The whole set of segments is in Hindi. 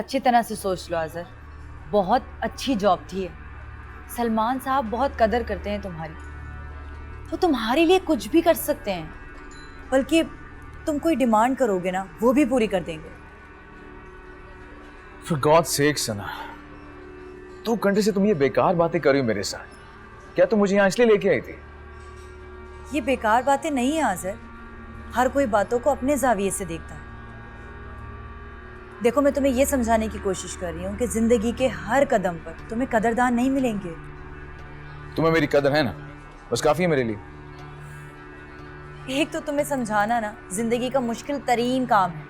अच्छी तरह से सोच लो आज़र, बहुत अच्छी जॉब थी ये। सलमान साहब बहुत कदर करते हैं तुम्हारी, वो तुम्हारे लिए कुछ भी कर सकते हैं, बल्कि तुम कोई डिमांड करोगे ना वो भी पूरी कर देंगे। For God's sake सना, 2 घंटे से तुम ये बेकार बातें कर रही हो मेरे साथ। क्या तुम मुझे यहाँ इसलिए लेके आई थी? ये बेकार बातें नहीं है आज़र, हर कोई बातों को अपने जाविये से देखता है। देखो मैं तुम्हें ये समझाने की कोशिश कर रही हूँ कि जिंदगी के हर कदम पर तुम्हें कदरदान नहीं मिलेंगे। तुम्हें मेरी कदर है ना, बस काफी है मेरे लिए। एक तो तुम्हें समझाना ना जिंदगी का मुश्किल तरीन काम है,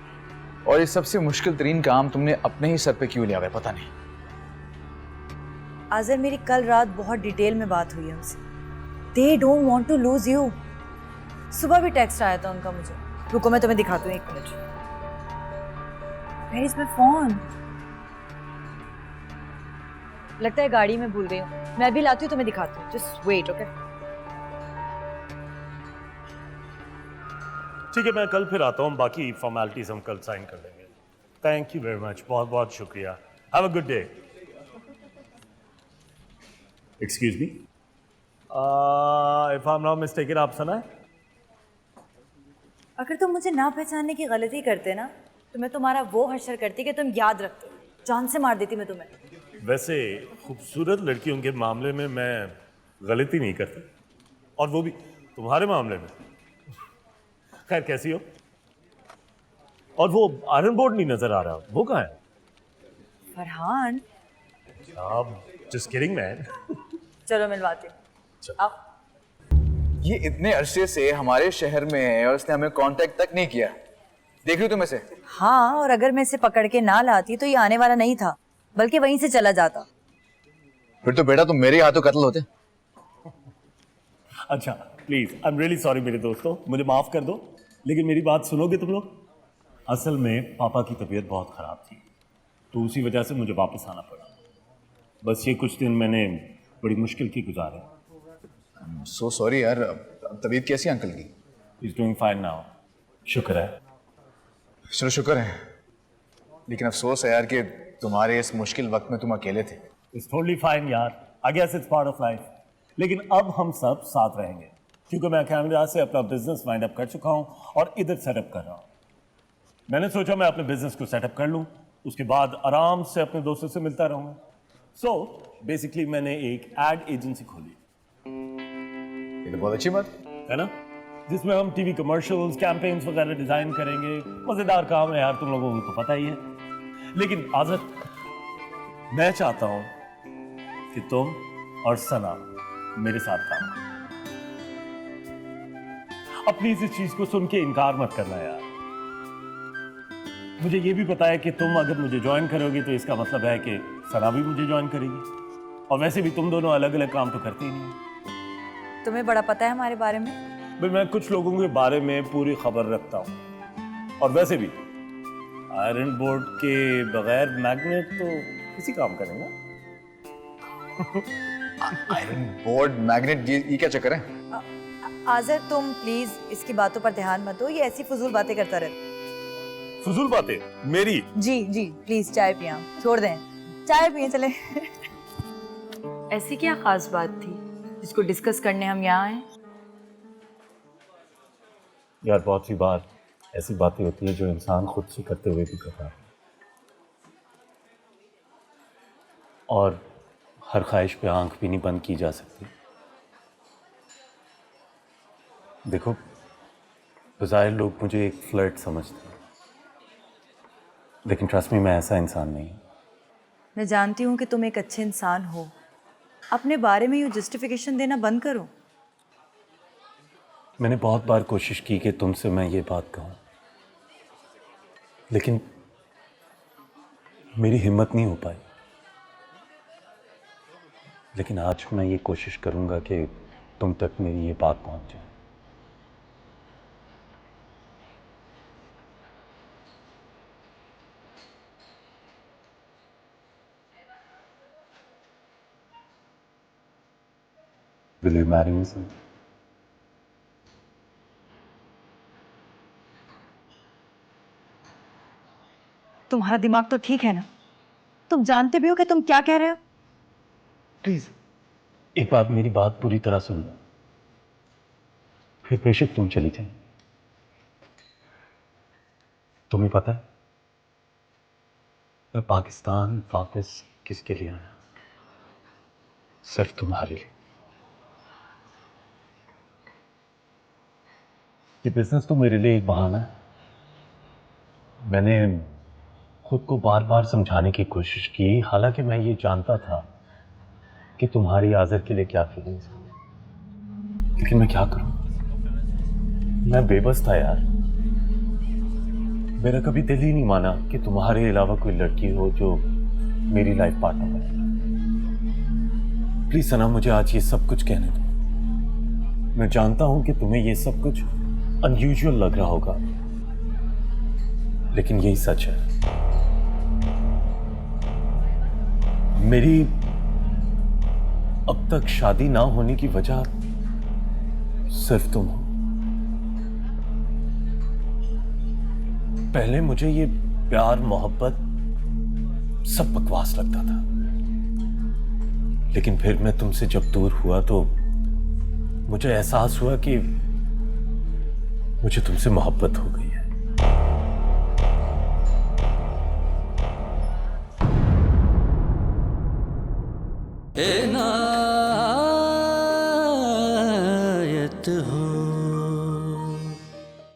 और ये सबसे मुश्किल तरीन काम तुमने अपने ही सर पे क्यों लिया हुआ है पता नहीं। आज़र मेरी कल रात बहुत डिटेल में बात हुई है उनसे। They don't want to lose you। सुबह भी टेक्स्ट आया था उनका मुझे। रुको मैं तुम्हें दिखाती हूँ, 1 minute. Where is my phone? लगता है गाड़ी में भूल गई हूँ, मैं भी लाती हूँ तुम्हें दिखाती हूँ। Just wait, okay? ठीक है, मैं कल फिर आता हूँ, बाकी फॉर्मेलिटीज हम कल साइन कर लेंगे। थैंक यू वेरी मच, बहुत बहुत शुक्रिया। Have a good day. Excuse me, if I am not mistaken, आप सना है? अगर तुम मुझे ना पहचानने की गलती करते ना तो मैं तुम्हारा वो हश्र करती कि तुम याद रखते, जान से मार देती मैं तुम्हें। वैसे खूबसूरत लड़कियों के मामले में मैं गलती नहीं करता, और वो भी तुम्हारे मामले में। खैर, कैसी हो? और वो आयरन बोर्ड नहीं नजर आ रहा, वो कहाँ है? फरहान, आप जस्ट किडिंग मैन। चलो मिलवाती हूँ। आओ। ये इतने अरसे से हमारे शहर में है और उसने हमें कांटेक्ट तक नहीं किया। देख रही हो तुम इसे? हाँ, और अगर मैं इसे पकड़ के ना लाती तो ये आने वाला नहीं था, बल्कि वहीं से चला जाता। फिर तो बेटा तुम मेरे हाथों कत्ल होते। अच्छा please, I am really sorry मेरे दोस्तों, मुझे माफ कर दो, लेकिन मेरी बात सुनोगे तुम लोग? असल में पापा की तबीयत बहुत खराब थी, तो उसी वजह से मुझे वापस आना पड़ा। बस ये कुछ दिन मैंने बड़ी मुश्किल की गुजारे। सो सॉरी यार। तबीयत कैसी है अंकल की? इज डूइंग फाइन नाउ, शुक्र है। चलो शुक्र है, लेकिन अफसोस है यार कि तुम्हारे इस मुश्किल वक्त में तुम अकेले थे। इट्स टोटली फाइन यार, I guess it's part of life. लेकिन अब हम सब साथ रहेंगे, क्योंकि मैं कैनेडा से अपना बिजनेस वाइंड अप कर चुका हूँ और इधर सेटअप कर रहा हूँ। मैंने सोचा मैं अपने बिजनेस को सेटअप कर लूँ, उसके बाद आराम से अपने दोस्तों से मिलता रहूँगा। सो बेसिकली मैंने एक एड एजेंसी खोली। ये तो बहुत अच्छी बात है ना, जिसमें हम टीवी कमर्शियल्स, कैंपेन्स वगैरह डिजाइन करेंगे। मजेदार काम है यार, तुम लोगों को तो पता ही है। लेकिन आज़र, मैं चाहता हूं कि तुम और सना मेरे साथ काम करो। अपनी इस चीज को सुन के इनकार मत करना यार। मुझे ये भी पता है कि तुम अगर मुझे ज्वाइन करोगे तो इसका मतलब है कि सना भी मुझे ज्वाइन करेगी, और वैसे भी तुम दोनों अलग अलग काम तो करते ही नहीं। तुम्हें बड़ा पता है हमारे बारे में। भाई मैं कुछ लोगों के बारे में पूरी खबर रखता हूँ, और वैसे भी आयरन बोर्ड के बगैर मैग्नेट तो किसी काम करेगा। आयरन बोर्ड मैग्नेट, ये क्या चक्कर है? आज़र तुम प्लीज इसकी बातों पर ध्यान मत दो, ये ऐसी फजूल बातें करता रहता। फजूल बातें मेरी? जी जी प्लीज चाय पिया, छोड़ दें, चाय पिए चले। ऐसी क्या खास बात थी जिसको डिस्कस करने हम यहाँ आए? यार बहुत सी बार ऐसी बातें होती है जो इंसान खुद से करते हुए भी करता है, और हर ख्वाहिश पे आंख भी नहीं बंद की जा सकती। देखो, बज़ाहिर लोग मुझे एक फ्लर्ट समझते हैं, लेकिन ट्रस्ट मी, मैं ऐसा इंसान नहीं हूँ। मैं जानती हूँ कि तुम एक अच्छे इंसान हो, अपने बारे में यूँ जस्टिफिकेशन देना बंद करो। मैंने बहुत बार कोशिश की कि तुमसे मैं ये बात कहूँ, लेकिन मेरी हिम्मत नहीं हो पाई। लेकिन आज मैं ये कोशिश करूँगा कि तुम तक मेरी ये बात पहुँच जाए। Will you marry me, son? तुम्हारा दिमाग तो ठीक है ना? तुम जानते भी हो कि तुम क्या कह रहे हो? प्लीज एक बार मेरी बात पूरी तरह सुन लो, फिर बेशक तुम चली जाए। तुम्हें पता है मैं पाकिस्तान वापस किसके लिए आया? सिर्फ तुम्हारे लिए। ये बिजनेस तो मेरे लिए एक बहाना है। मैंने खुद को बार बार समझाने की कोशिश की, हालांकि मैं ये जानता था कि तुम्हारी आज़र के लिए क्या फीलिंग्स है, लेकिन मैं क्या करूं? मैं बेबस था यार। मेरा कभी दिल ही नहीं माना कि तुम्हारे अलावा कोई लड़की हो जो मेरी लाइफ पार्टनर है। प्लीज सना, मुझे आज ये सब कुछ कहने दो। मैं जानता हूं कि तुम्हें ये सब कुछ अनयूजुअल लग रहा होगा, लेकिन यही सच है। मेरी अब तक शादी ना होने की वजह सिर्फ तुम हो। पहले मुझे ये प्यार मोहब्बत सब बकवास लगता था, लेकिन फिर मैं तुमसे जब दूर हुआ तो मुझे एहसास हुआ कि मुझे तुमसे मोहब्बत हो गई है। ना